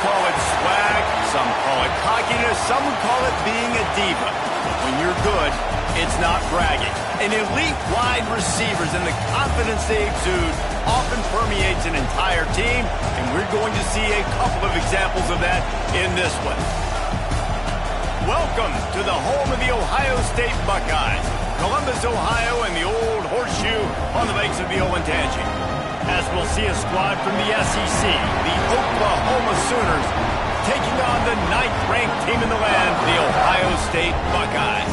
call it swag, some call it cockiness, some would call it being a diva. But when you're good, it's not bragging. An elite wide receivers and the confidence they exude often permeates an entire team, and we're going to see a couple of examples of that in this one. Welcome to the home of the Ohio State Buckeyes, Columbus, Ohio, and the old horseshoe on the banks of the Olentangy. As we'll see a squad from the SEC, the Oklahoma Sooners, taking on the 9th-ranked team in the land, the Ohio State Buckeyes.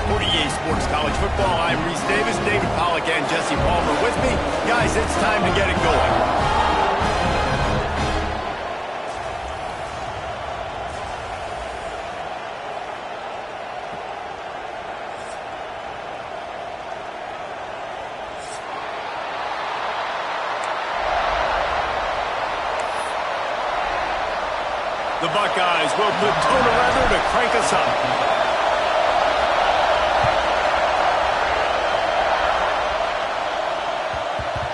For EA Sports College Football, I'm Reese Davis, David Pollack, and Jesse Palmer with me. Guys, it's time to get it going. The Buckeyes will put tone around to crank us up.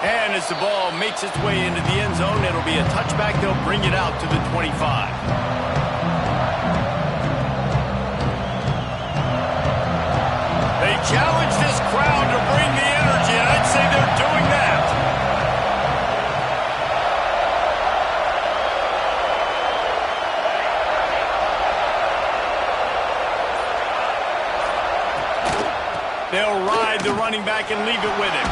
And as the ball makes its way into the end zone, it'll be a touchback. They'll bring it out to the 25. They challenge this crowd to bring the energy, and I'd say they're doing that. They'll ride the running back and leave it with him.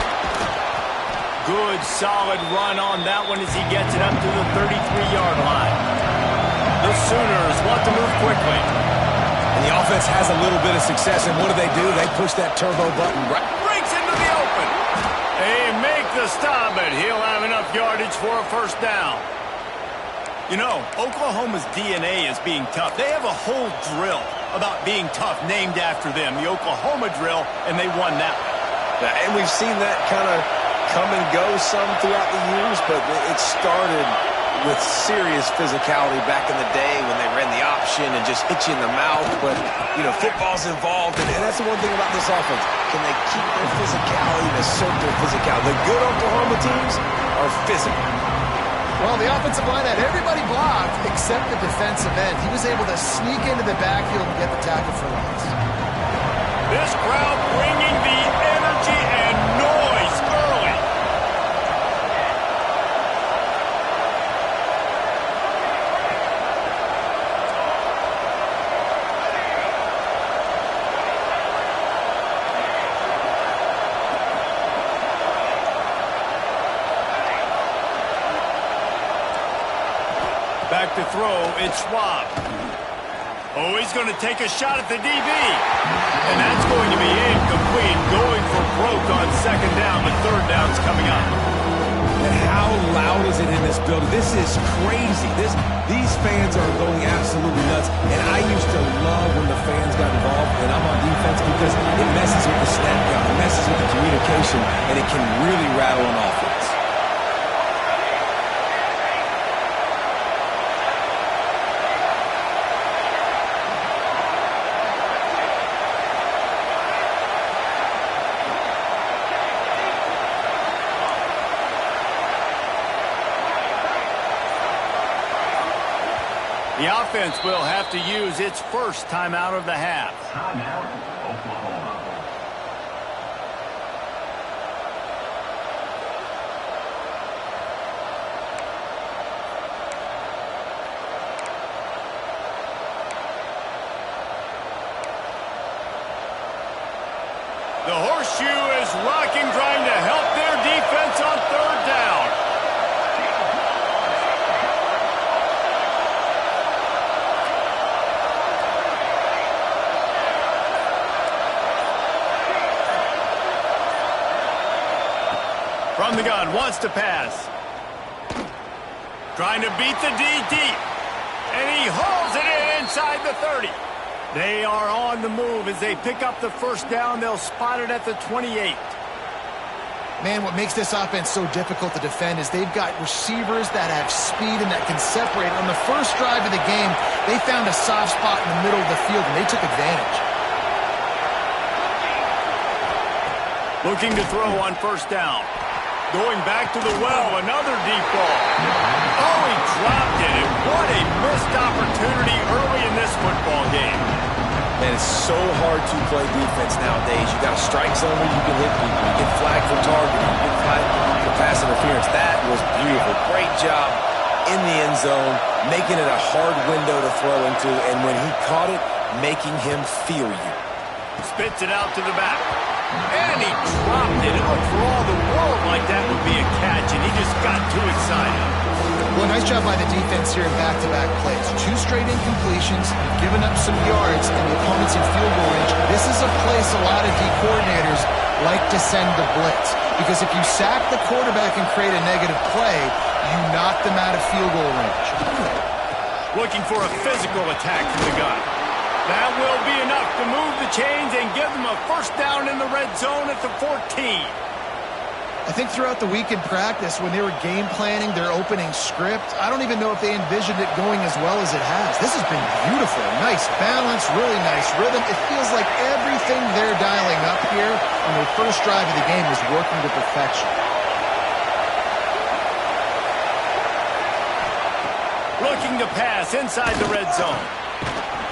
Good, solid run on that one as he gets it up to the 33-yard line. The Sooners want to move quickly. And the offense has a little bit of success, and what do? They push that turbo button right. Breaks into the open. They make the stop, but he'll have enough yardage for a first down. You know, Oklahoma's DNA is being tough. They have a whole drill about being tough named after them, the Oklahoma drill, and they won that one. Yeah, and we've seen that kind of come and go some throughout the years, but it started with serious physicality back in the day when they ran the option and just hit you in the mouth. But, you know, football's involved, and that's the one thing about this offense. Can they keep their physicality and assert their physicality? The good Oklahoma teams are physical. Well, the offensive line had everybody blocked except the defensive end. He was able to sneak into the backfield and get the tackle for loss. This crowd bringing the energy and noise early. Back to throw, it's Schwab. Oh, he's going to take a shot at the DB. And that's going to be incomplete, going for broke on second down, but third down's coming up. And how loud is it in this building? This is crazy. These fans are going absolutely nuts. And I used to love when the fans got involved, and I'm on defense, because it messes with the snap count, it messes with the communication, and it can really rattle an offense. The offense will have to use its first timeout of the half. Timeout, Oklahoma. The horseshoe is rocking, trying to help their defense on third down. From the gun, wants to pass. Trying to beat the D deep. And he hauls it in inside the 30. They are on the move as they pick up the first down. They'll spot it at the 28. Man, what makes this offense so difficult to defend is they've got receivers that have speed and that can separate. On the first drive of the game, they found a soft spot in the middle of the field, and they took advantage. Looking to throw on first down. Going back to the well, another deep ball. Oh, he dropped it, and what a missed opportunity early in this football game. Man, it's so hard to play defense nowadays. You got a strike zone where you can hit people. You get flagged for targeting. You get flagged for pass interference. That was beautiful. Great job in the end zone, making it a hard window to throw into, and when he caught it, making him feel you. Spits it out to the back. And he dropped it. It looked for all the world like that would be a catch, and he just got too excited. Well, nice job by the defense here in back-to-back plays. 2 straight incompletions, giving up some yards, and the opponent's in field goal range. This is a place a lot of D coordinators like to send the blitz, because if you sack the quarterback and create a negative play, you knock them out of field goal range. Looking for a physical attack from the gun. That will be enough to move the chains and give them a first down in the red zone at the 14. I think throughout the week in practice, when they were game planning their opening script, I don't even know if they envisioned it going as well as it has. This has been beautiful. Nice balance, really nice rhythm. It feels like everything they're dialing up here on their first drive of the game is working to perfection. Looking to pass inside the red zone.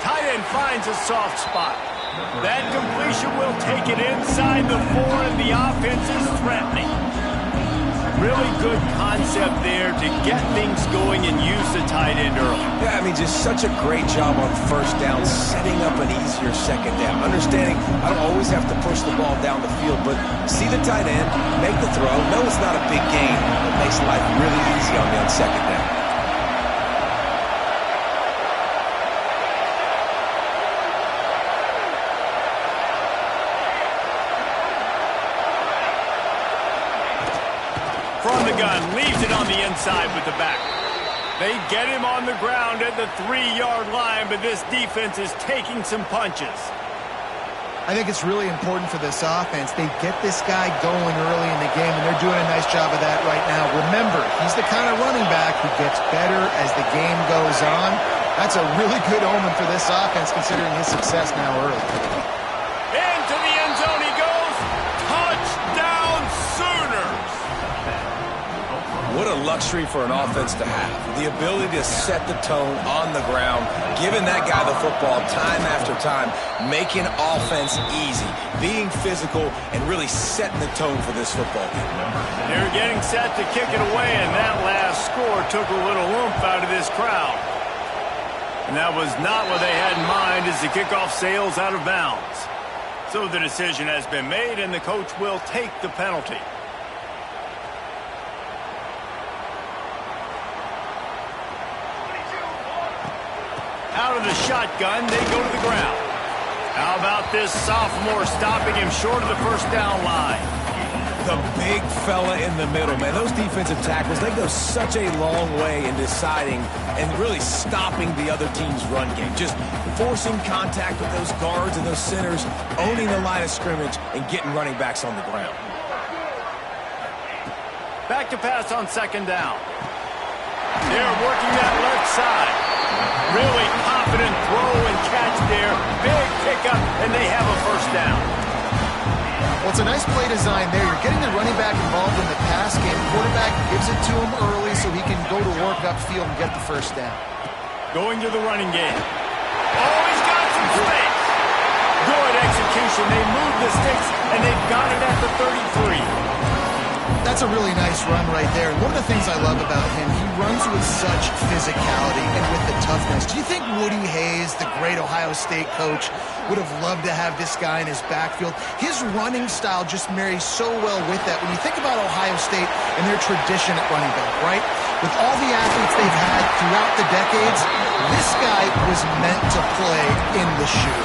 Tight end finds a soft spot. That completion will take it inside the 4, and the offense is threatening. Really good concept there to get things going and use the tight end early. Yeah, I mean, just such a great job on first down, setting up an easier second down. Understanding I don't always have to push the ball down the field, but see the tight end, make the throw. No, it's not a big gain, but makes life really easy on me on second down. From the gun, leaves it on the inside with the back. They get him on the ground at the 3-yard line, but this defense is taking some punches. I think it's really important for this offense. They get this guy going early in the game, and they're doing a nice job of that right now. Remember, he's the kind of running back who gets better as the game goes on. That's a really good omen for this offense, considering his success now early. Into the end zone he goes. Touchdown Sooners! What a luxury for an offense to have. The ability to set the tone on the ground, giving that guy the football time after time, making offense easy, being physical, and really setting the tone for this football game. They're getting set to kick it away, and that last score took a little oomph out of this crowd. And that was not what they had in mind as the kickoff sails out of bounds. So the decision has been made, and the coach will take the penalty. Out of the shotgun, they go to the ground. How about this sophomore stopping him short of the first down line? The big fella in the middle, man. Those defensive tackles, they go such a long way in deciding and really stopping the other team's run game. Just forcing contact with those guards and those centers, owning the line of scrimmage, and getting running backs on the ground. Back to pass on second down. They're working that left side. Really confident throw and catch there. Big pickup, and they have a first down. Well, it's a nice play design there. You're getting the running back involved in the pass game. Quarterback gives it to him early so he can go to work upfield and get the first down. Going to the running game. Oh, he's got some space. Good execution. They move the sticks, and they've got it at the 33. That's a really nice run right there. And one of the things I love about him, he runs with such physicality and with the toughness. Do you think Woody Hayes, the great Ohio State coach, would have loved to have this guy in his backfield? His running style just marries so well with that. When you think about Ohio State and their tradition at running back, right? With all the athletes they've had throughout the decades, this guy was meant to play in the shoe.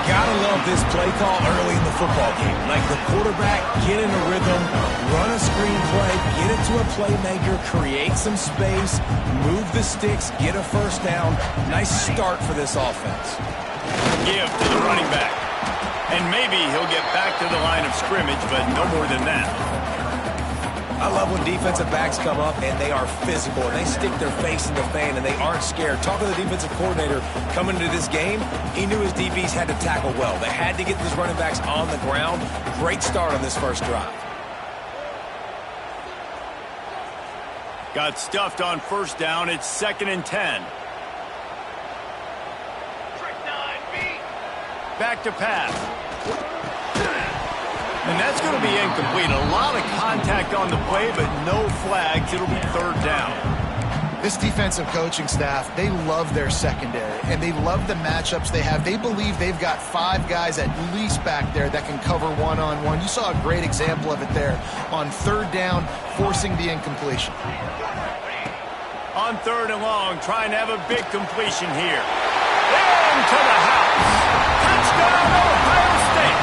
Gotta love this play call early in the football game. Like the quarterback, get in a rhythm, run a screen play, get it to a playmaker, create some space, move the sticks, get a first down. Nice start for this offense. Give to the running back. And maybe he'll get back to the line of scrimmage, but no more than that. I love when defensive backs come up and they are physical and they stick their face in the fan and they aren't scared. Talking to the defensive coordinator coming into this game, he knew his DBs had to tackle well. They had to get these running backs on the ground. Great start on this first drive. Got stuffed on first down. It's 2nd and 10. Back to pass. And that's going to be incomplete. A lot of contact on the play, but no flags. It'll be 3rd down. This defensive coaching staff, they love their secondary, and they love the matchups they have. They believe they've got 5 guys at least back there that can cover one-on-one. You saw a great example of it there on 3rd down, forcing the incompletion. On 3rd and long, trying to have a big completion here. Into the house. Touchdown, Ohio State.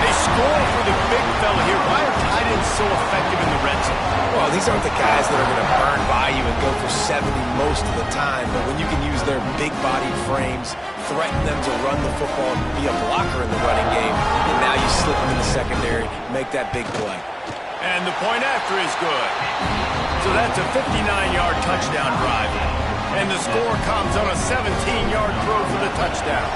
They score for the big fella here. Why are tight ends so effective in the red zone? Well, these aren't the guys that are going to burn by you and go for 70 most of the time, but when you can use their big-bodied frames, threaten them to run the football and be a blocker in the running game, and now you slip them in the secondary, make that big play. And the point after is good. So that's a 59-yard touchdown drive. And the score comes on a 17-yard throw for the touchdown.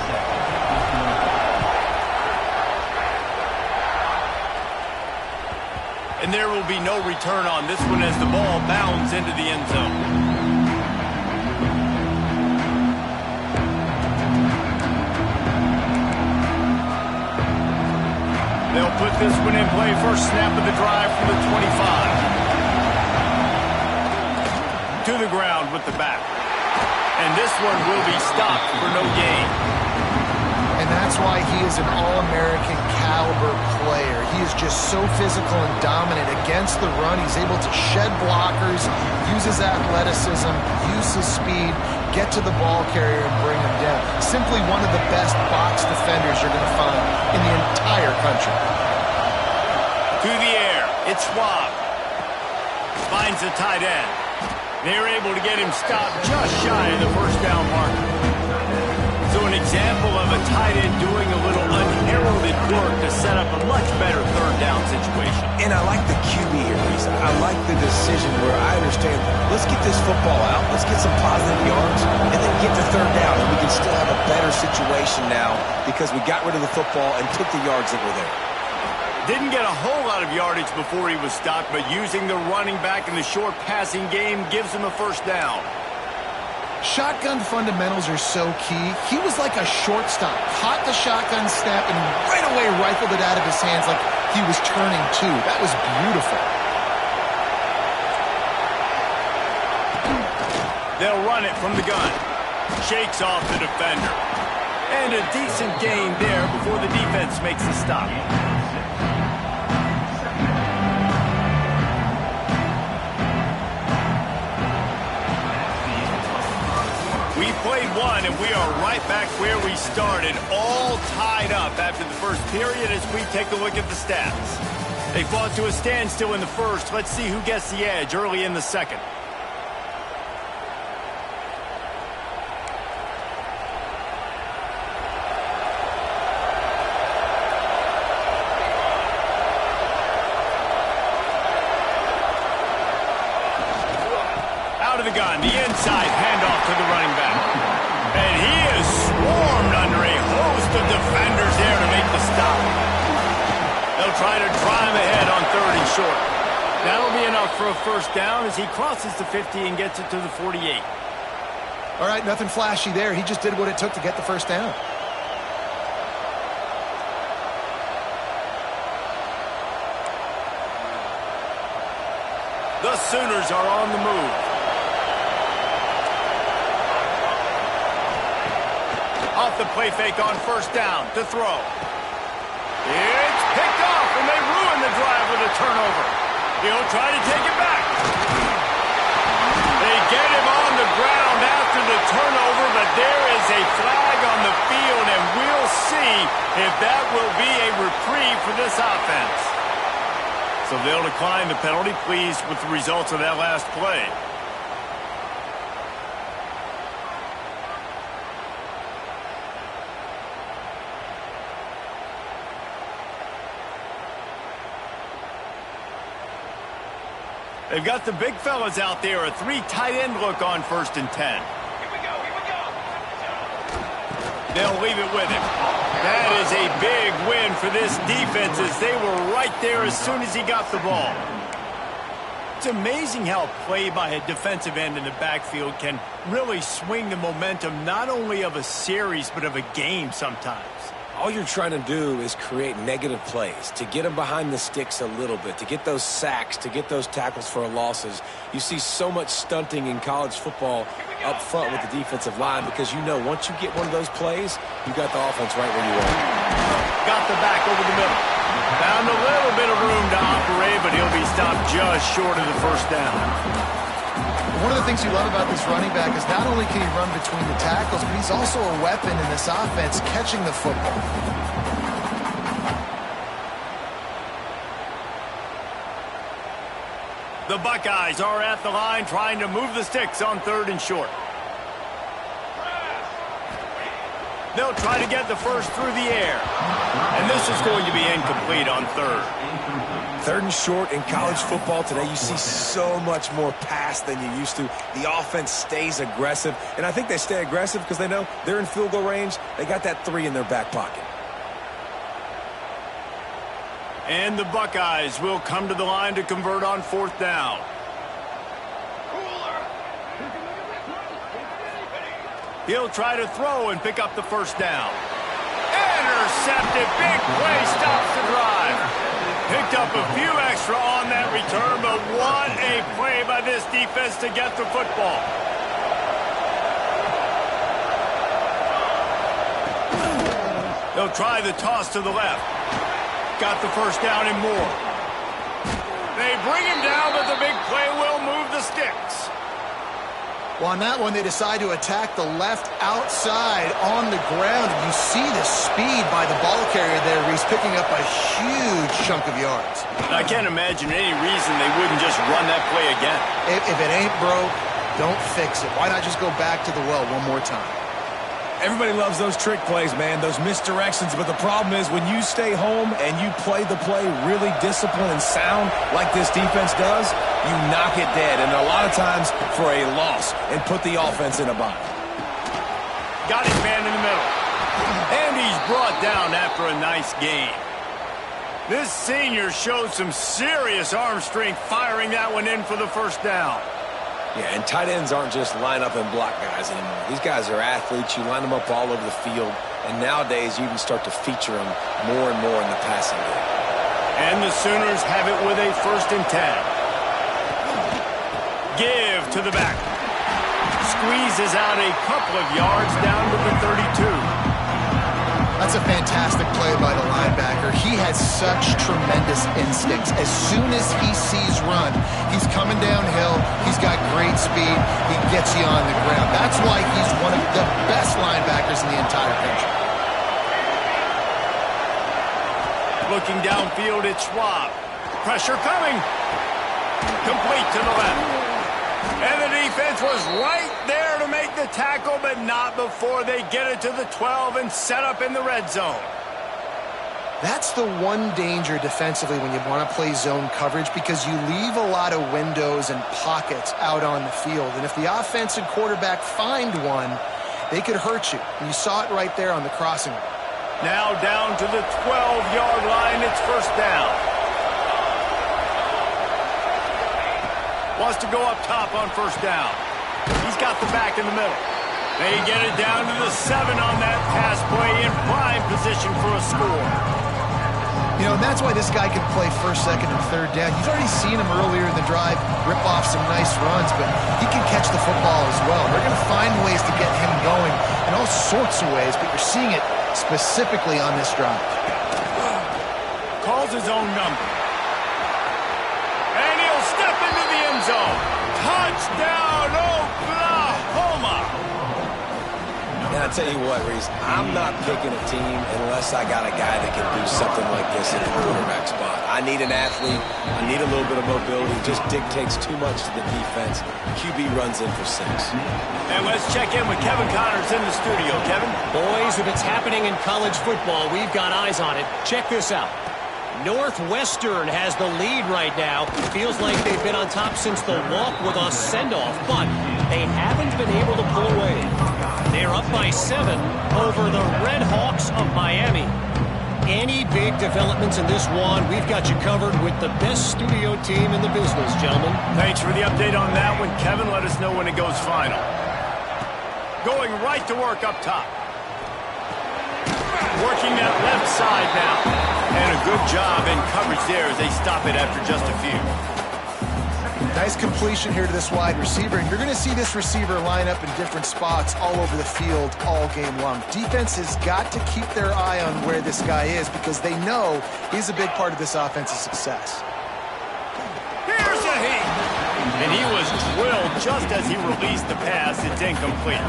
And there will be no return on this one as the ball bounds into the end zone. They'll put this one in play. First snap of the drive from the 25. To the ground with the back. And this one will be stopped for no gain. And that's why he is an All-American caliber player. He is just so physical and dominant against the run. He's able to shed blockers, use his athleticism, use his speed, get to the ball carrier and bring him down. Simply one of the best box defenders you're going to find in the entire country. To the air, it's Schwab. Finds the tight end. They're able to get him stopped just shy of the first down marker. So an example of a tight end doing a little unheralded work to set up a much better 3rd down situation. And I like the QB here, Reese. I like the decision where I understand, let's get this football out, let's get some positive yards, and then get to 3rd down, and we can still have a better situation now because we got rid of the football and took the yards that were there. Didn't get a whole lot of yardage before he was stopped, but using the running back in the short passing game gives him a first down. Shotgun fundamentals are so key. He was like a shortstop. Caught the shotgun snap and right away rifled it out of his hands like he was turning two. That was beautiful. They'll run it from the gun. Shakes off the defender. And a decent gain there before the defense makes the stop. We played one, and we are right back where we started, all tied up after the first period as we take a look at the stats. They fought to a standstill in the first. Let's see who gets the edge early in the second. Out of the gun, the inside handoff to the running back. And he is swarmed under a host of defenders there to make the stop. They'll try to drive ahead on 3rd and short. That'll be enough for a first down as he crosses the 50 and gets it to the 48. All right, nothing flashy there. He just did what it took to get the first down. The Sooners are on the move. Off the play fake on first down to throw. It's picked off, and they ruin the drive with a turnover. He'll try to take it back. They get him on the ground after the turnover, but there is a flag on the field, and we'll see if that will be a reprieve for this offense. So they'll decline the penalty, pleased with the results of that last play. They've got the big fellas out there, a 3 tight end look on 1st and 10. Here we go. They'll leave it with him. That is a big win for this defense as they were right there as soon as he got the ball. It's amazing how play by a defensive end in the backfield can really swing the momentum not only of a series but of a game sometimes. All you're trying to do is create negative plays, to get them behind the sticks a little bit, to get those sacks, to get those tackles for losses. You see so much stunting in college football up front with the defensive line because you know once you get one of those plays, you got the offense right where you want. Got the back over the middle. Found a little bit of room to operate, but he'll be stopped just short of the first down. One of the things you love about this running back is not only can he run between the tackles, but he's also a weapon in this offense catching the football. The Buckeyes are at the line trying to move the sticks on 3rd and short. They'll try to get the first through the air. And this is going to be incomplete on 3rd. 3rd and short in college football today, you see so much more pass than you used to. The offense stays aggressive, and I think they stay aggressive because they know they're in field goal range. They got that 3 in their back pocket. And the Buckeyes will come to the line to convert on 4th down. He'll try to throw and pick up the first down. Intercepted. Big play stops the drive. Picked up a few extra on that return, but what a play by this defense to get the football. They'll try the toss to the left. Got the first down and more. They bring him down, but the big play will move the sticks. Well, on that one, they decide to attack the left outside on the ground. And you see the speed by the ball carrier there. He's picking up a huge chunk of yards. I can't imagine any reason they wouldn't just run that play again. If it ain't broke, don't fix it. Why not just go back to the well one more time? Everybody loves those trick plays, man, those misdirections, but the problem is when you stay home and you play the play really disciplined and sound like this defense does, you knock it dead, and a lot of times for a loss, and put the offense in a bind. Got his man in the middle. And he's brought down after a nice game. This senior showed some serious arm strength firing that one in for the first down. Yeah, and tight ends aren't just line up and block guys anymore. These guys are athletes. You line them up all over the field, and nowadays you can start to feature them more and more in the passing game. And the Sooners have it with a 1st and 10. Give to the back. Squeezes out a couple of yards down to the 32. That's a fantastic play by the linebacker. He has such tremendous instincts. As soon as he sees run, he's coming downhill. He's got great speed. He gets you on the ground. That's why he's one of the best linebackers in the entire country. Looking downfield, it's Schwab. Pressure coming. Complete to the left. And the defense was right there to make the tackle, but not before they get it to the 12 and set up in the red zone. That's the one danger defensively when you want to play zone coverage, because you leave a lot of windows and pockets out on the field. And if the offensive quarterback find one, they could hurt you. And you saw it right there on the crossing. Now down to the 12-yard line. It's 1st down. Wants to go up top on 1st down. He's got the back in the middle. They get it down to the 7 on that pass play in prime position for a score. You know, and that's why this guy can play 1st, 2nd, and 3rd down. You've already seen him earlier in the drive rip off some nice runs, but he can catch the football as well. They're going to find ways to get him going in all sorts of ways, but you're seeing it specifically on this drive. Calls his own number. And he'll step into the end zone. Touchdown, Oklahoma! And I tell you what, Reese, I'm not picking a team unless I got a guy that can do something like this in the quarterback spot. I need an athlete. I need a little bit of mobility. It just dictates too much to the defense. QB runs in for 6. And let's check in with Kevin Connors in the studio. Kevin? Boys, if it's happening in college football, we've got eyes on it. Check this out. Northwestern has the lead right now. Feels like they've been on top since the walk with a send-off, but they haven't been able to pull away. They're up by 7 over the Red Hawks of Miami. Any big developments in this one, we've got you covered with the best studio team in the business, gentlemen. Thanks for the update on that one, Kevin. Let us know when it goes final. Going right to work up top. Working that left side now. And a good job in coverage there as they stop it after just a few. Nice completion here to this wide receiver. And you're going to see this receiver line up in different spots all over the field all game long. Defense has got to keep their eye on where this guy is because they know he's a big part of this offense's success. Here's a heat. And he was drilled just as he released the pass. It's incomplete.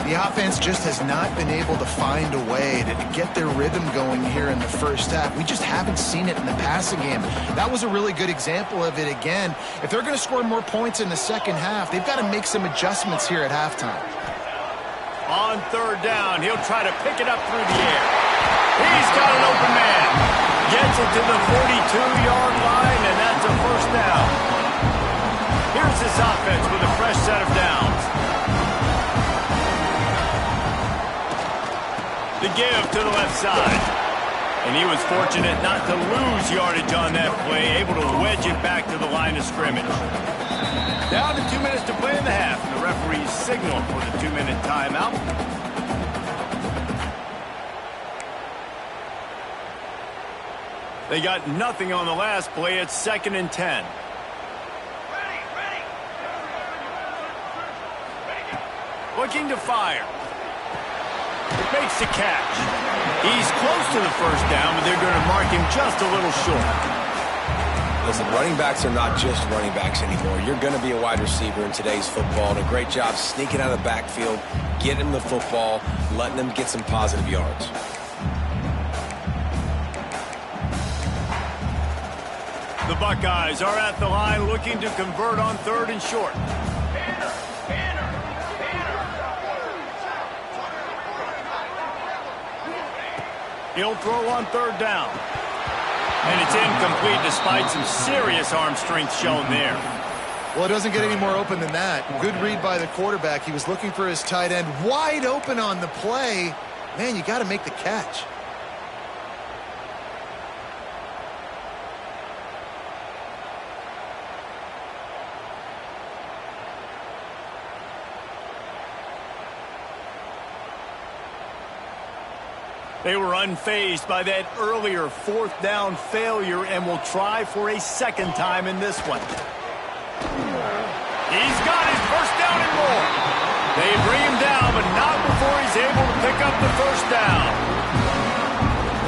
The offense just has not been able to find a way to get their rhythm going here in the first half. We just haven't seen it in the passing game. That was a really good example of it again. If they're going to score more points in the second half, they've got to make some adjustments here at halftime. On third down, he'll try to pick it up through the air. He's got an open man. Gets it to the 42-yard line, and that's a first down. Here's this offense with a fresh set of downs. The give to the left side. And he was fortunate not to lose yardage on that play, able to wedge it back to the line of scrimmage. Down to 2 minutes to play in the half, and the referees signal for the 2-minute timeout. They got nothing on the last play. It's 2nd and 10. Looking to fire. Makes the catch. He's close to the first down, but they're going to mark him just a little short. Listen, running backs are not just running backs anymore. You're going to be a wide receiver in today's football. And a great job sneaking out of the backfield, getting him the football, letting him get some positive yards. The Buckeyes are at the line looking to convert on 3rd and short. He'll throw on 3rd down. And it's incomplete despite some serious arm strength shown there. Well, it doesn't get any more open than that. Good read by the quarterback. He was looking for his tight end wide open on the play. Man, you got to make the catch. They were unfazed by that earlier 4th down failure and will try for a second time in this one. He's got his first down and more. They bring him down, but not before he's able to pick up the first down.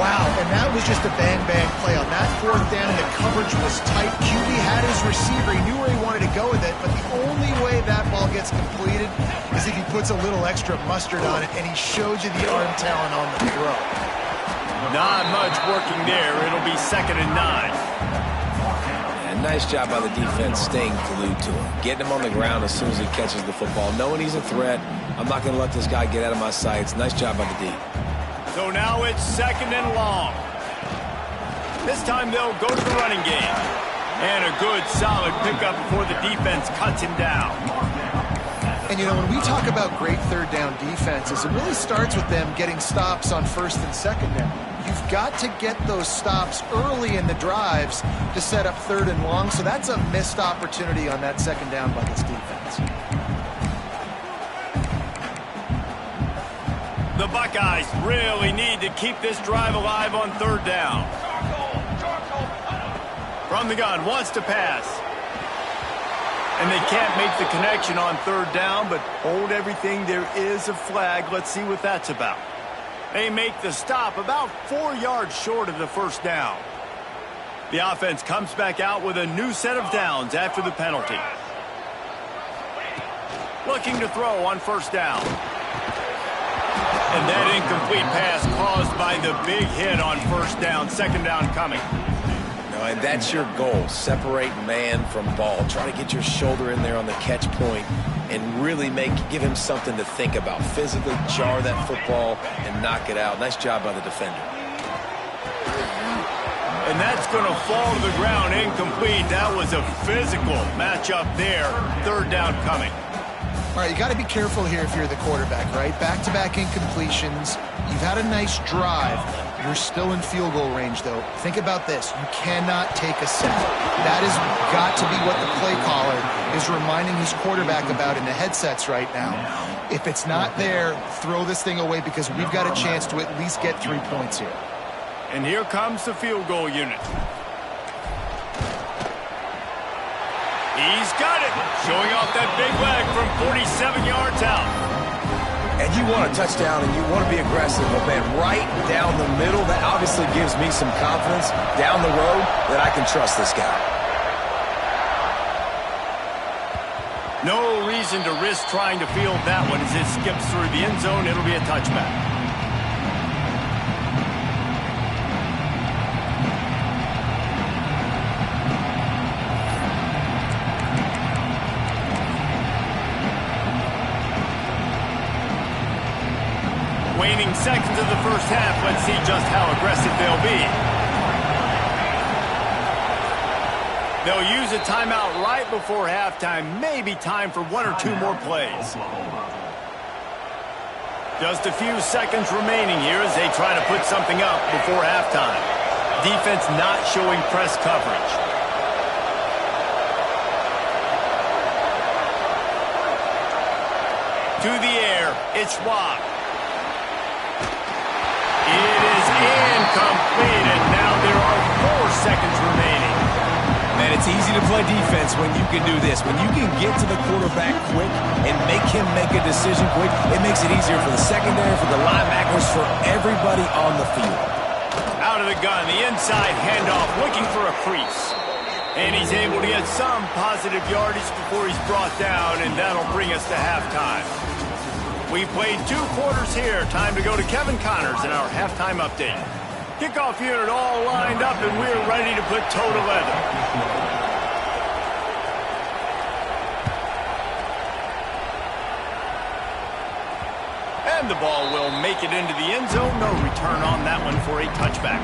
Wow, and that was just a bang-bang play. On that 4th down, the coverage was tight. QB had his receiver. He knew where he wanted to go with it, but the only way that ball gets completed is if he puts a little extra mustard on it, and he showed you the arm talent on the throw. Not much working there. It'll be 2nd and 9. And nice job by the defense staying glued to him, getting him on the ground as soon as he catches the football, knowing he's a threat. I'm not going to let this guy get out of my sights. Nice job by the D. So now it's 2nd and long. This time they'll go to the running game. And a good, solid pickup before the defense cuts him down. And, you know, when we talk about great 3rd down defenses, it really starts with them getting stops on 1st and 2nd down. You've got to get those stops early in the drives to set up 3rd and long, so that's a missed opportunity on that 2nd down by this defense. The Buckeyes really need to keep this drive alive on 3rd down. From the gun, wants to pass. And they can't make the connection on 3rd down, but hold everything. There is a flag. Let's see what that's about. They make the stop about 4 yards short of the first down. The offense comes back out with a new set of downs after the penalty. Looking to throw on 1st down. And that incomplete pass caused by the big hit on 1st down. 2nd down coming. And that's your goal. Separate man from ball. Try to get your shoulder in there on the catch point and really give him something to think about. Physically jar that football and knock it out. Nice job by the defender. And that's going to fall to the ground incomplete. That was a physical matchup there. 3rd down coming. All right, you got to be careful here if you're the quarterback, right? Back-to-back incompletions. You've had a nice drive. You're still in field goal range, though. Think about this. You cannot take a sack. That has got to be what the play caller is reminding his quarterback about in the headsets right now. If it's not there, throw this thing away because we've got a chance to at least get 3 points here. And here comes the field goal unit. He's got it. Showing off that big leg from 47 yards out. And you want a touchdown and you want to be aggressive, but man, right down the middle, that obviously gives me some confidence down the road that I can trust this guy. No reason to risk trying to field that one as it skips through the end zone. It'll be a touchback. Waning seconds of the first half. Let's see just how aggressive they'll be. They'll use a timeout right before halftime. Maybe time for 1 or 2 more plays. Just a few seconds remaining here as they try to put something up before halftime. Defense not showing press coverage. To the air. It's Schwab. It is incomplete, and now there are 4 seconds remaining. Man, it's easy to play defense when you can do this. When you can get to the quarterback quick and make him make a decision quick, it makes it easier for the secondary, for the linebackers, for everybody on the field. Out of the gun, the inside handoff, looking for a crease. And he's able to get some positive yardage before he's brought down, and that'll bring us to halftime. We played 2 quarters here. Time to go to Kevin Connors in our halftime update. Kickoff unit all lined up, and we're ready to put toe to leather. And the ball will make it into the end zone. No return on that one for a touchback.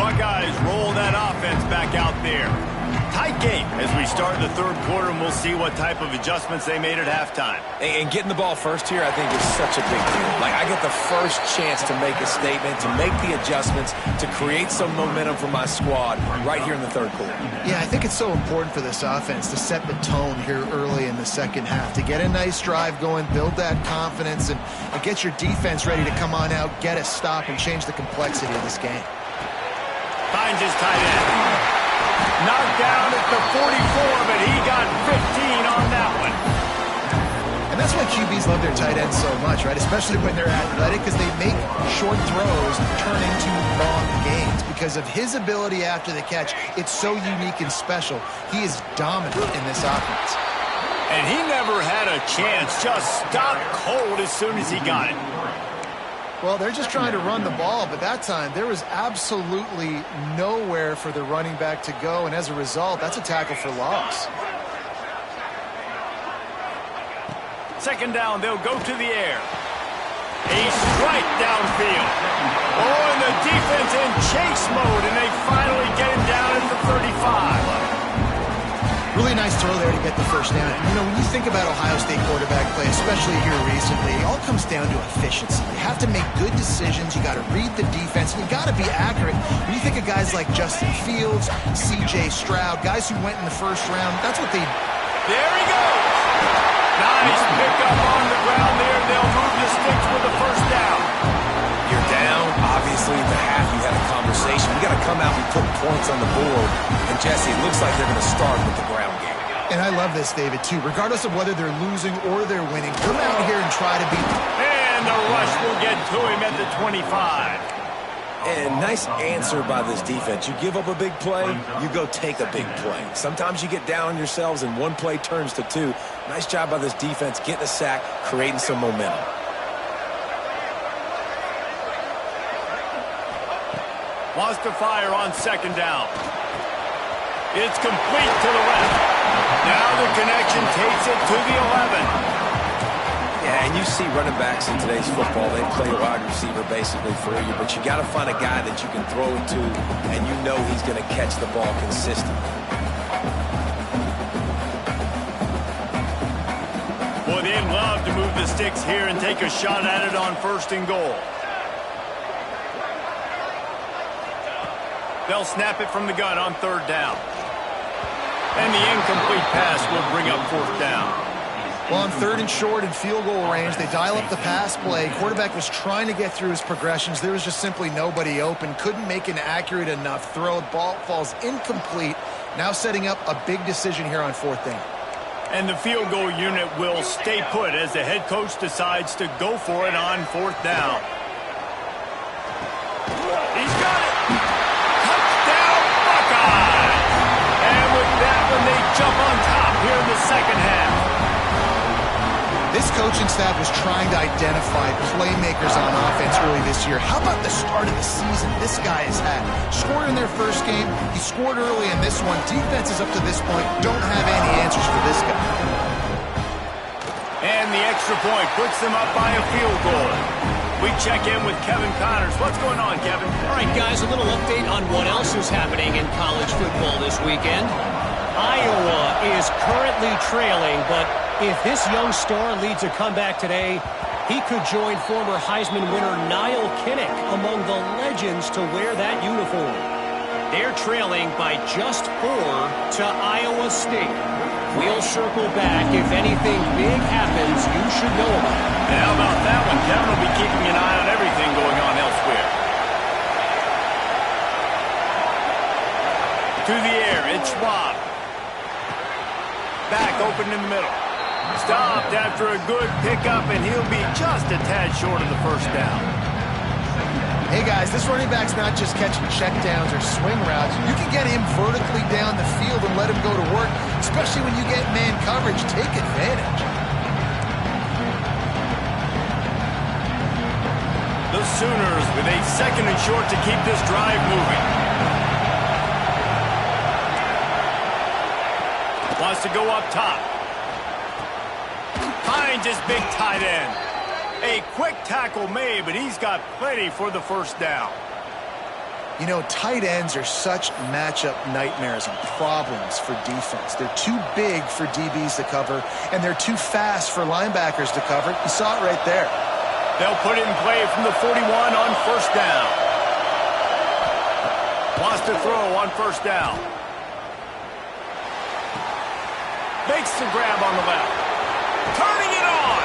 Buckeyes roll that offense back out there. Tight game as we start the 3rd quarter, and we'll see what type of adjustments they made at halftime. And getting the ball first here, I think, is such a big deal. Like, I get the first chance to make a statement, to make the adjustments, to create some momentum for my squad right here in the 3rd quarter. Yeah, I think it's so important for this offense to set the tone here early in the 2nd half, to get a nice drive going, build that confidence, and get your defense ready to come on out, get a stop, and change the complexity of this game. Finds his tight end. Knocked down at the 44, but he got 15 on that one. And that's why QBs love their tight ends so much, right? Especially when they're athletic, because they make short throws turn into long gains. Because of his ability after the catch, it's so unique and special. He is dominant in this offense. And he never had a chance. Just stopped cold as soon as he got it. Well, they're just trying to run the ball, but that time there was absolutely nowhere for the running back to go, and as a result, that's a tackle for loss. 2nd down, they'll go to the air. A strike downfield. Oh, and the defense in chase mode, and they finally get him down at the 35. Really nice throw there to get the first down. You know, when you think about Ohio State quarterback play, especially here recently, it all comes down to efficiency. You have to make good decisions. You got to read the defense, and you got to be accurate. When you think of guys like Justin Fields, C.J. Stroud, guys who went in the 1st round, that's what they... There he goes. Nice pickup on the ground there. They'll move the sticks with the 1st down. You're down. Obviously, at the half, you had a conversation. You got to come out and put points on the board. And, Jesse, it looks like they're going to start with the ground game. And I love this, David, too. Regardless of whether they're losing or they're winning, come out here and try to beat them. And the rush will get to him at the 25. And nice answer by this defense. You give up a big play, you go take a big play. Sometimes you get down on yourselves and 1 play turns to 2. Nice job by this defense getting a sack, creating some momentum. Wants to fire on 2nd down. It's complete to the left. Now the connection takes it to the 11. Yeah, and you see running backs in today's football, they play a wide receiver basically for you, but you got to find a guy that you can throw it to, and you know he's going to catch the ball consistently. Boy, they'd love to move the sticks here and take a shot at it on 1st and goal. They'll snap it from the gun on 3rd down. And the incomplete pass will bring up 4th down. Well, on 3rd and short and field goal range, they dial up the pass play. Quarterback was trying to get through his progressions. There was just simply nobody open. Couldn't make an accurate enough throw. Ball falls incomplete. Now setting up a big decision here on 4th down. And the field goal unit will stay put as the head coach decides to go for it on 4th down. He's got it! Touchdown, Buckeyes! And with that one, they jump on top here in the 2nd half. This coaching staff was trying to identify playmakers on offense early this year. How about the start of the season this guy has had? Scored in their first game. He scored early in this one. Defenses up to this point don't have any answers for this guy. And the extra point puts them up by a field goal. We check in with Kevin Connors. What's going on, Kevin? All right, guys, a little update on what else is happening in college football this weekend. Iowa is currently trailing, but if this young star leads a comeback today, he could join former Heisman winner Niall Kinnick among the legends to wear that uniform. They're trailing by just 4 to Iowa State. We'll circle back. If anything big happens, you should know about it. And how about that one? Kevin will be keeping an eye on everything going on elsewhere. To the air, it's Schwab. Back open in the middle. Stopped after a good pickup, and he'll be just a tad short of the 1st down. Hey, guys, this running back's not just catching checkdowns or swing routes. You can get him vertically down the field and let him go to work, especially when you get man coverage. Take advantage. The Sooners with a 2nd and short to keep this drive moving. Wants to go up top. Finds his big tight end. A quick tackle made, but he's got plenty for the 1st down. You know, tight ends are such matchup nightmares and problems for defense. They're too big for DBs to cover, and they're too fast for linebackers to cover. You saw it right there. They'll put it in play from the 41 on 1st down. Wants to throw on 1st down. Makes the grab on the left. Turning it on.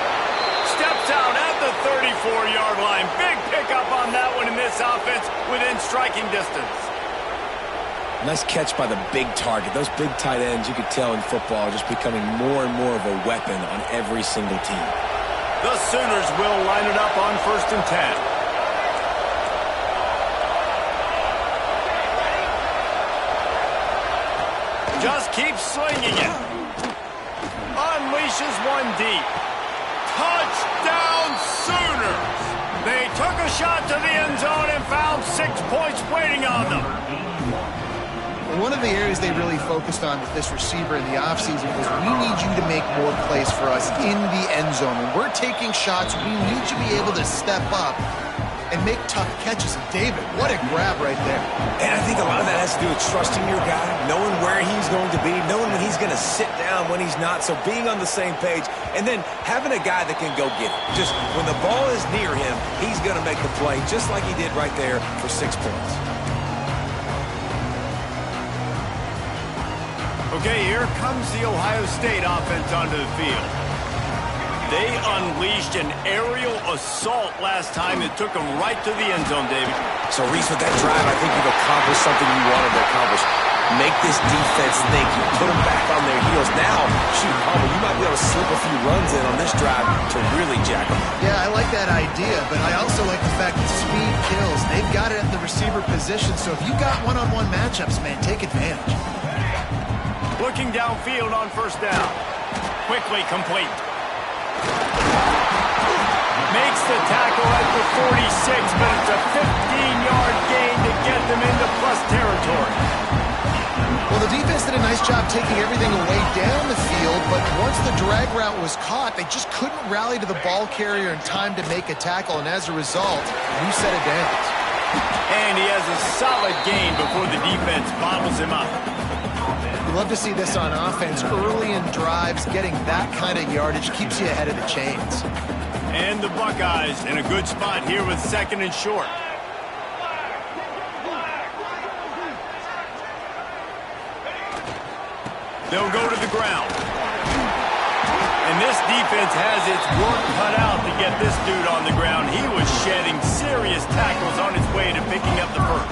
Steps out at the 34-yard line. Big pickup on that one in this offense within striking distance. Nice catch by the big target. Those big tight ends, you could tell in football, are just becoming more and more of a weapon on every single team. The Sooners will line it up on 1st and 10. Just keeps slinging it. Unleashes one deep. Touchdown Sooners! They took a shot to the end zone and found 6 points waiting on them. One of the areas they really focused on with this receiver in the offseason was we need you to make more plays for us in the end zone. When we're taking shots, we need you to be able to step up and make tough catches. And David, what a grab right there. And I think a lot of that has to do with trusting your guy, knowing where he's going to be, knowing when he's going to sit down, when he's not, so being on the same page, and then having a guy that can go get it. Just when the ball is near him, he's going to make the play, just like he did right there for 6 points. Okay, here comes the Ohio State offense onto the field. They unleashed an aerial assault last time that took them right to the end zone, David. So, Reese, with that drive, I think you've accomplished something you wanted to accomplish. Make this defense think. You put them back on their heels. Now, shoot, Palmer, you might be able to slip a few runs in on this drive to really jack them. Yeah, I like that idea, but I also like the fact that speed kills. They've got it at the receiver position, so if you got one-on-one matchups, man, take advantage. Looking downfield on 1st down. Quickly complete. Makes the tackle at the 46, but it's a 15-yard gain to get them into plus territory. Well, the defense did a nice job taking everything away down the field, but once the drag route was caught, they just couldn't rally to the ball carrier in time to make a tackle, and as a result, new set of downs. And he has a solid gain before the defense bottles him up. You love to see this on offense. Early in drives, getting that kind of yardage keeps you ahead of the chains. And the Buckeyes in a good spot here with 2nd and short. They'll go to the ground. And this defense has its work cut out to get this dude on the ground. He was shedding serious tackles on his way to picking up the first.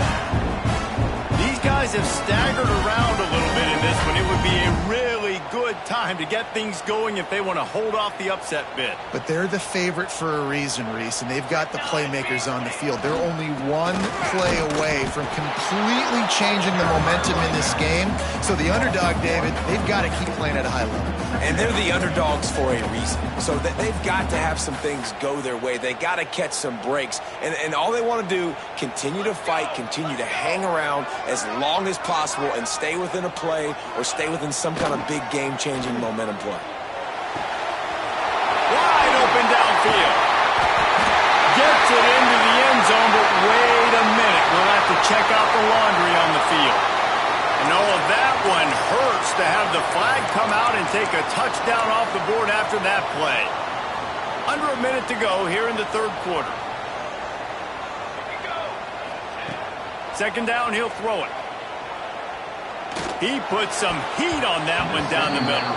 These guys have staggered around a little bit in this one. It would be a really good time to get things going if they want to hold off the upset bid. But they're the favorite for a reason, Reese, and they've got the playmakers on the field. They're only one play away from completely changing the momentum in this game. So the underdog, David, they've got to keep playing at a high level. And they're the underdogs for a reason. So they've got to have some things go their way. They got to catch some breaks. And all they want to do, continue to fight, continue to hang around as long as possible and stay within a play or stay within some kind of big game-changing momentum play. Wide open downfield. Gets it into the end zone, but wait a minute. We'll have to check out the laundry on the field. And all of that one hurts to have the flag come out and take a touchdown off the board after that play. Under a minute to go here in the 3rd quarter. 2nd down, he'll throw it. He put some heat on that one down the middle.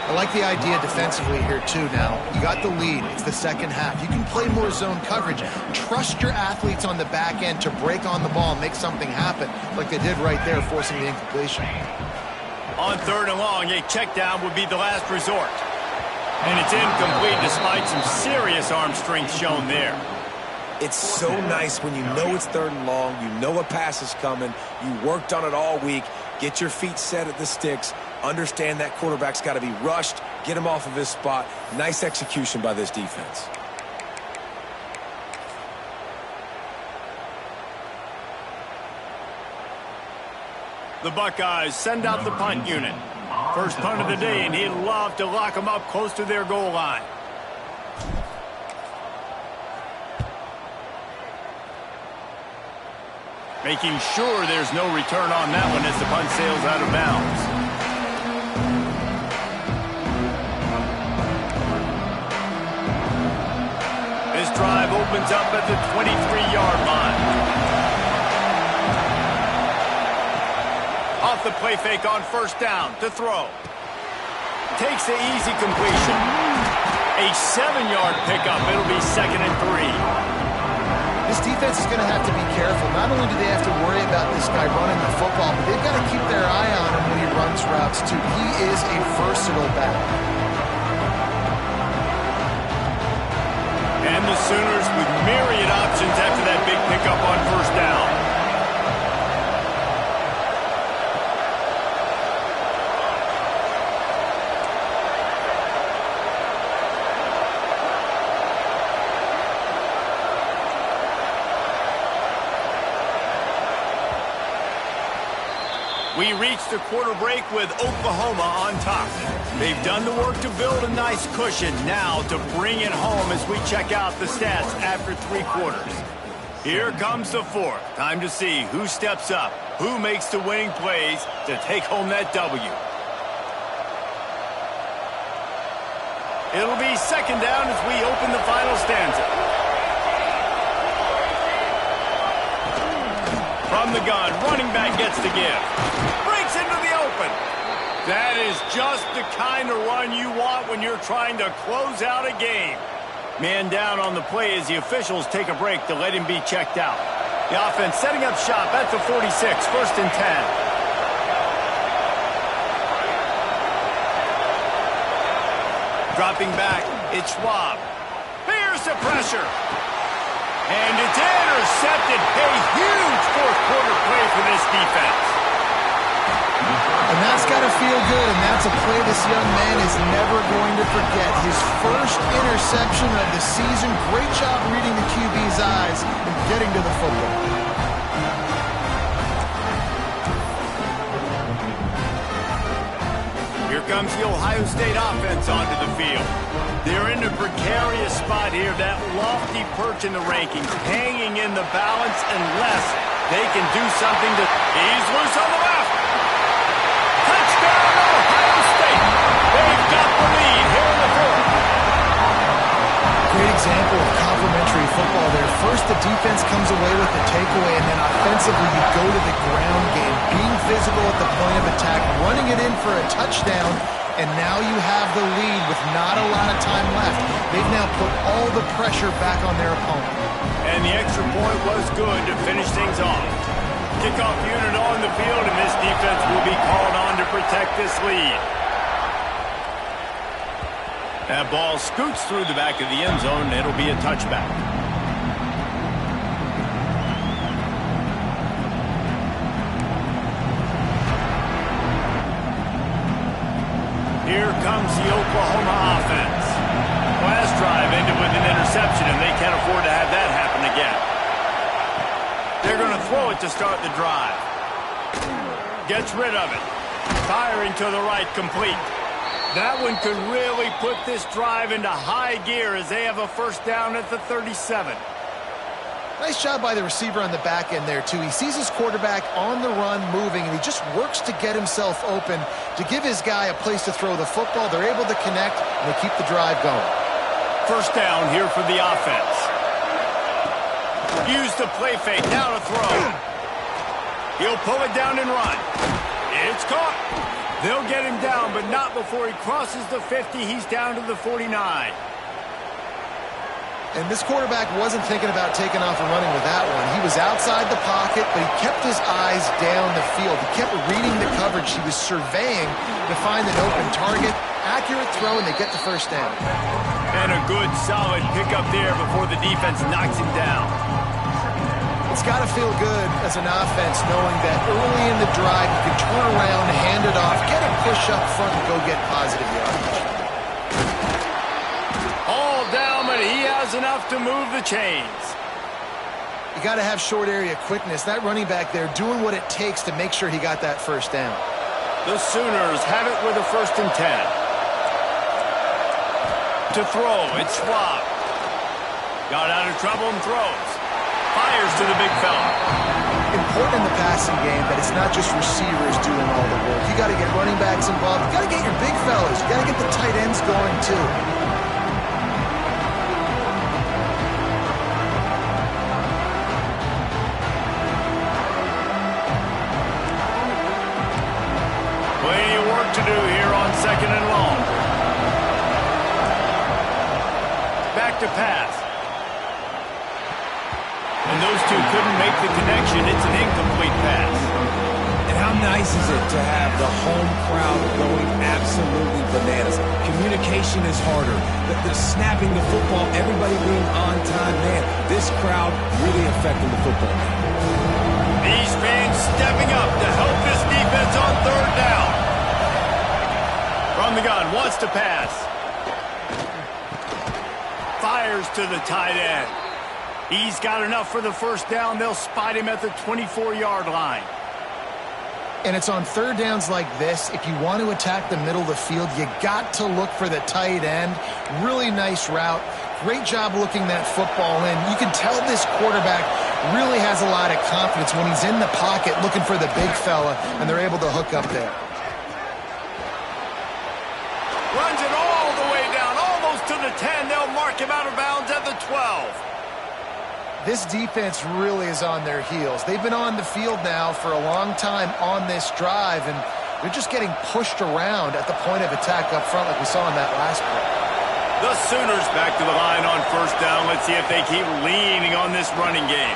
I like the idea defensively here, too, now. You got the lead. It's the 2nd half. You can play more zone coverage. Trust your athletes on the back end to break on the ball and make something happen, like they did right there, forcing the incompletion. On 3rd and long, a check down would be the last resort. And it's incomplete despite some serious arm strength shown there. It's so nice when you know it's 3rd and long, you know a pass is coming, you worked on it all week, get your feet set at the sticks, understand that quarterback's got to be rushed, get him off of his spot. Nice execution by this defense. The Buckeyes send out the punt unit. First punt of the day, and he'd love to lock them up close to their goal line. Making sure there's no return on that one as the punt sails out of bounds. This drive opens up at the 23-yard line. Off the play fake on 1st down to throw. Takes the easy completion. A 7-yard pickup. It'll be 2nd and 3. This defense is going to have to be careful. Not only do they have to worry about this guy running the football, but they've got to keep their eye on him when he runs routes, too. He is a versatile back. And the Sooners with myriad options after that big pickup on 1st down. We reach the quarter break with Oklahoma on top. They've done the work to build a nice cushion. Now to bring it home as we check out the stats after 3 quarters. Here comes the 4th. Time to see who steps up, who makes the winning plays to take home that W. It'll be 2nd down as we open the final stanza. From the gun, running back gets the give. Breaks into the open. That is just the kind of run you want when you're trying to close out a game. Man down on the play as the officials take a break to let him be checked out. The offense setting up shop at the 46, 1st and 10. Dropping back, it's Schwab. Here's the pressure. And it's intercepted. A huge 4th quarter play for this defense. And that's got to feel good, and that's a play this young man is never going to forget. His first interception of the season. Great job reading the QB's eyes and getting to the football. Here comes the Ohio State offense onto the field. They're in a precarious spot here, that lofty perch in the rankings, hanging in the balance unless they can do something to... He's loose on the left. Touchdown, Ohio State. They've got the lead here in the fourth. Great example of complementary football there. First, the defense comes away with the takeaway, and then offensively you go to the ground game, being physical at the point of attack, running it in for a touchdown, and now you have the lead with not a lot of time left. They've now put all the pressure back on their opponent. And the extra point was good to finish things off. Kickoff unit on the field, and this defense will be called on to protect this lead. That ball scoots through the back of the end zone, and it'll be a touchback. Here comes the Oklahoma offense. Last drive ended with an interception, and they can't afford to have that happen again. They're going to throw it to start the drive. Gets rid of it. Firing to the right, complete. That one could really put this drive into high gear as they have a first down at the 37. Nice job by the receiver on the back end there, too. He sees his quarterback on the run moving, and he just works to get himself open to give his guy a place to throw the football. They're able to connect, and they keep the drive going. First down here for the offense. Use the play fake, now to throw. He'll pull it down and run. It's caught. They'll get him down, but not before he crosses the 50. He's down to the 49. And this quarterback wasn't thinking about taking off and running with that one. He was outside the pocket, but he kept his eyes down the field. He kept reading the coverage. He was surveying to find an open target. Accurate throw, and they get the first down. And a good, solid pickup there before the defense knocks him down. It's got to feel good as an offense knowing that early in the drive you can turn around, hand it off, get a push up front, and go get positive yardage. All down, but he has enough to move the chains. You got to have short area quickness. That running back there doing what it takes to make sure he got that first down. The Sooners have it with a 1st and 10. To throw, it's Schwab. Got out of trouble and throws. Fires to the big fella. Important in the passing game that it's not just receivers doing all the work. You got to get running backs involved. You got to get your big fellas. You got to get the tight ends going too. Plenty of work to do here on 2nd and long. Back to pass. And those two couldn't make the connection. It's an incomplete pass. And how nice is it to have the home crowd going absolutely bananas? Communication is harder. The snapping the football, everybody being on time. Man, this crowd really affecting the football game. These fans stepping up to help this defense on 3rd down. From the gun, wants to pass. Fires to the tight end. He's got enough for the first down. They'll spot him at the 24-yard line. And it's on 3rd downs like this. If you want to attack the middle of the field, you got to look for the tight end. Really nice route. Great job looking that football in. You can tell this quarterback really has a lot of confidence when he's in the pocket looking for the big fella, and they're able to hook up there. Runs it all the way down, almost to the 10. They'll mark him out of bounds at the 12. This defense really is on their heels. They've been on the field now for a long time on this drive, and they're just getting pushed around at the point of attack up front like we saw in that last play. The Sooners back to the line on 1st down. Let's see if they keep leaning on this running game.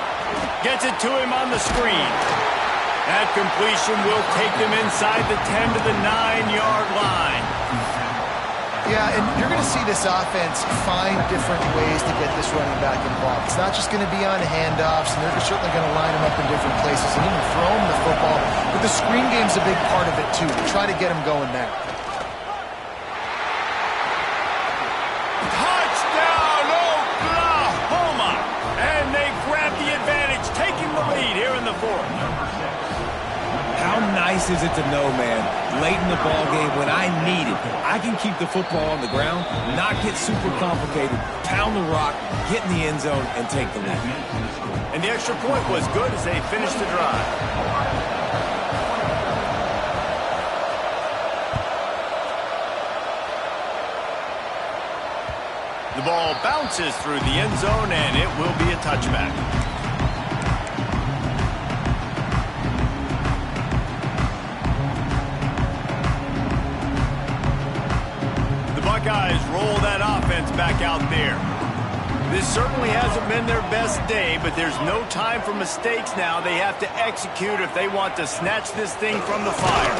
Gets it to him on the screen. That completion will take them inside the 10 to the 9-yard line. Yeah, and you're going to see this offense find different ways to get this running back involved. It's not just going to be on handoffs, and they're certainly going to line him up in different places and even throw him the football. But the screen game's a big part of it, too, to try to get him going there. Touchdown, Oklahoma! And they grab the advantage, taking the lead here in the 4th. How nice nice is it to know, man, late in the ball game when I need it, I can keep the football on the ground, not get super complicated, pound the rock, get in the end zone, and take the lead. And the extra point was good as they finished the drive. The ball bounces through the end zone, and it will be a touchback. The Buckeyes roll that offense back out there. This certainly hasn't been their best day, but there's no time for mistakes now. They have to execute if they want to snatch this thing from the fire.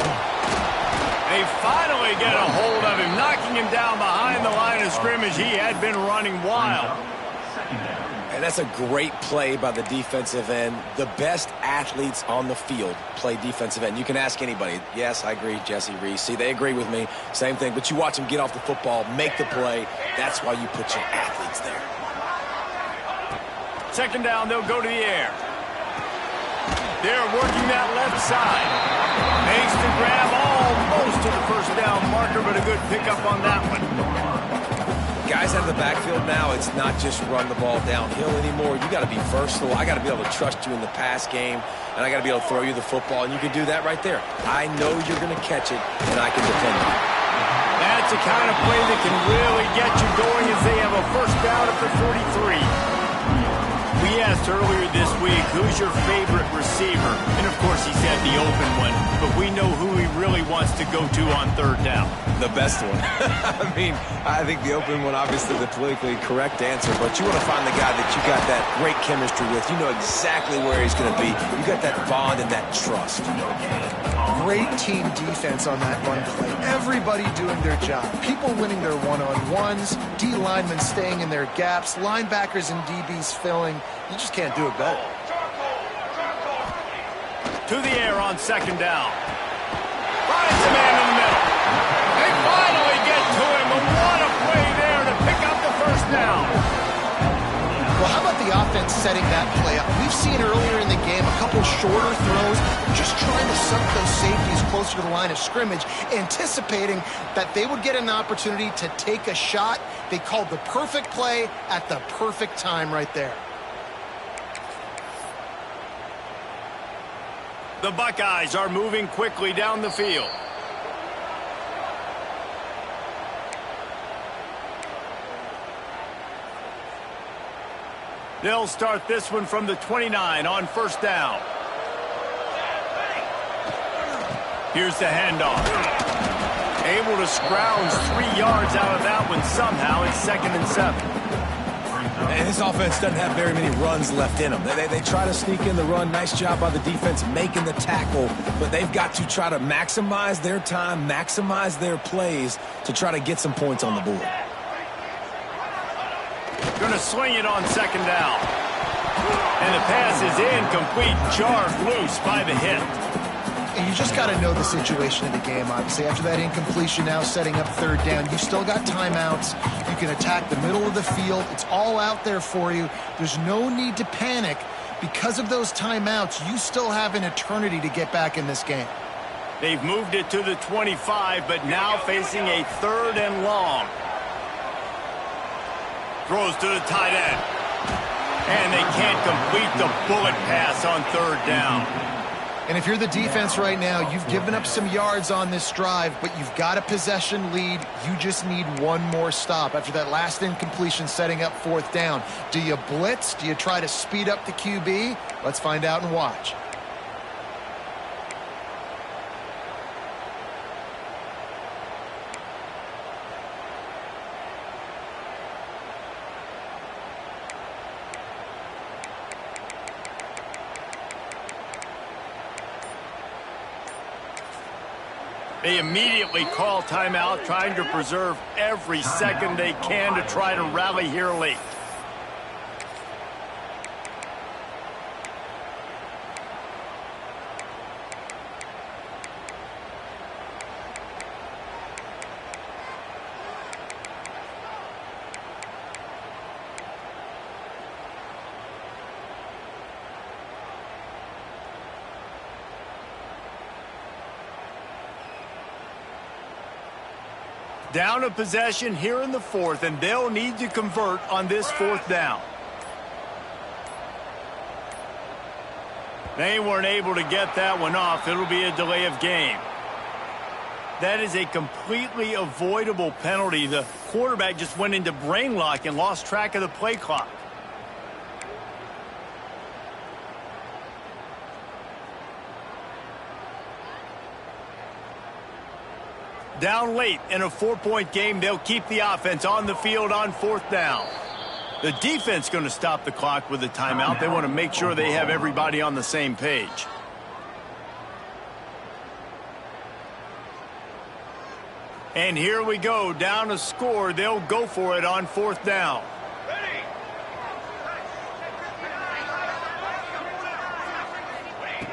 They finally get a hold of him, knocking him down behind the line of scrimmage. He had been running wild. And that's a great play by the defensive end. The best athletes on the field play defensive end. You can ask anybody. Yes, I agree, Jesse Reese. See, they agree with me. Same thing. But you watch them get off the football, make the play. That's why you put your athletes there. Second down, they'll go to the air. They're working that left side. Makes the grab almost to the first down marker, but a good pickup on that one. Guys out of the backfield now, it's not just run the ball downhill anymore. You got to be versatile. I got to be able to trust you in the pass game, and I got to be able to throw you the football, and you can do that right there. I know you're going to catch it, and I can depend on it. That's the kind of play that can really get you going as they have a first down at the 43. We asked earlier this week, who's your favorite receiver? And, of course, he said the open one. But we know who he really wants to go to on third down. The best one. I mean, I think the open one, obviously the politically correct answer. But you want to find the guy that you got that great chemistry with. You know exactly where he's going to be. You got that bond and that trust. Great team defense on that run play. Everybody doing their job. People winning their one-on-ones, D linemen staying in their gaps, linebackers and DBs filling. You just can't do it better. To the air on second down. Finds a man in the middle. They finally get to him, but what a play there to pick up the first down. Well, how about the offense setting that play up? We've seen earlier in the game a couple shorter throws, just trying to suck those safeties closer to the line of scrimmage, anticipating that they would get an opportunity to take a shot. They called the perfect play at the perfect time right there. The Buckeyes are moving quickly down the field. They'll start this one from the 29 on first down. Here's the handoff. Able to scrounge 3 yards out of that one somehow. It's 2nd and 7. And this offense doesn't have very many runs left in them. They try to sneak in the run. Nice job by the defense making the tackle. But they've got to try to maximize their time, maximize their plays to try to get some points on the board. Going to swing it on second down. And the pass is incomplete. Jarred loose by the hit. And you just got to know the situation of the game, obviously. After that incompletion, now setting up third down, you still got timeouts. You can attack the middle of the field. It's all out there for you. There's no need to panic. Because of those timeouts, you still have an eternity to get back in this game. They've moved it to the 25, but now facing a 3rd and long. Throws to the tight end. And they can't complete the bullet pass on third down. And if you're the defense right now, you've given up some yards on this drive, but you've got a possession lead. You just need one more stop after that last incompletion setting up 4th down. Do you blitz? Do you try to speed up the QB? Let's find out and watch. They immediately call timeout, trying to preserve every second they can to try to rally here late. Down a possession here in the fourth, and they'll need to convert on this fourth down. They weren't able to get that one off. It'll be a delay of game. That is a completely avoidable penalty. The quarterback just went into brain lock and lost track of the play clock. Down late in a 4-point game, they'll keep the offense on the field on fourth down. The defense going to stop the clock with a timeout. They want to make sure they have everybody on the same page. And here we go, down a score. They'll go for it on fourth down.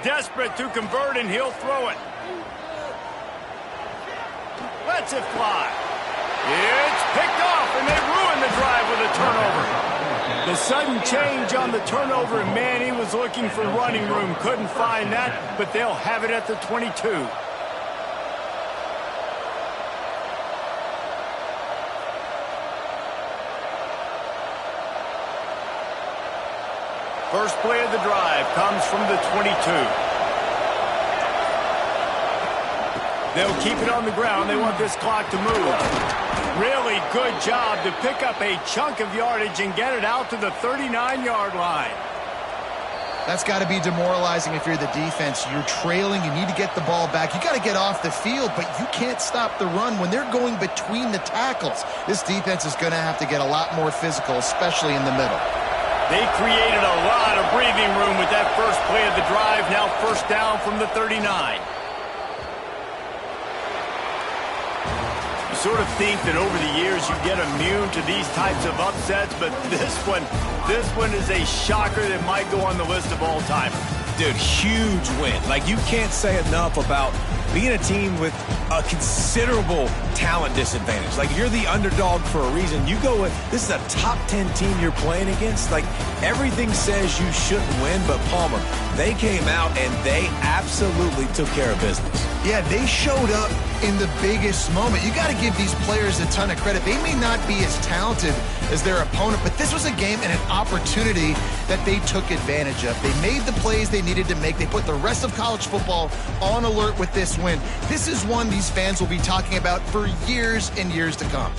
Desperate to convert, and he'll throw it. Lets it fly. It's picked off, and they ruin the drive with a turnover. The sudden change on the turnover, and man, he was looking for running room. Couldn't find that, but they'll have it at the 22. First play of the drive comes from the 22. They'll keep it on the ground. They want this clock to move. Really good job to pick up a chunk of yardage and get it out to the 39-yard line. That's got to be demoralizing if you're the defense. You're trailing. You need to get the ball back. You got to get off the field, but you can't stop the run when they're going between the tackles. This defense is going to have to get a lot more physical, especially in the middle. They created a lot of breathing room with that first play of the drive. Now first down from the 39. You sort of think that over the years you get immune to these types of upsets, but this one is a shocker that might go on the list of all time. Dude, huge win. Like, you can't say enough about being a team with a considerable talent disadvantage. Like, you're the underdog for a reason. You go with, this is a top 10 team you're playing against. Like, everything says you shouldn't win, but Palmer, they came out and they absolutely took care of business. Yeah, they showed up in the biggest moment. You got to give these players a ton of credit. They may not be as talented as their opponent, but this was a game and an opportunity that they took advantage of. They made the plays they needed to make. They put the rest of college football on alert with this win. This is one these fans will be talking about for years and years to come.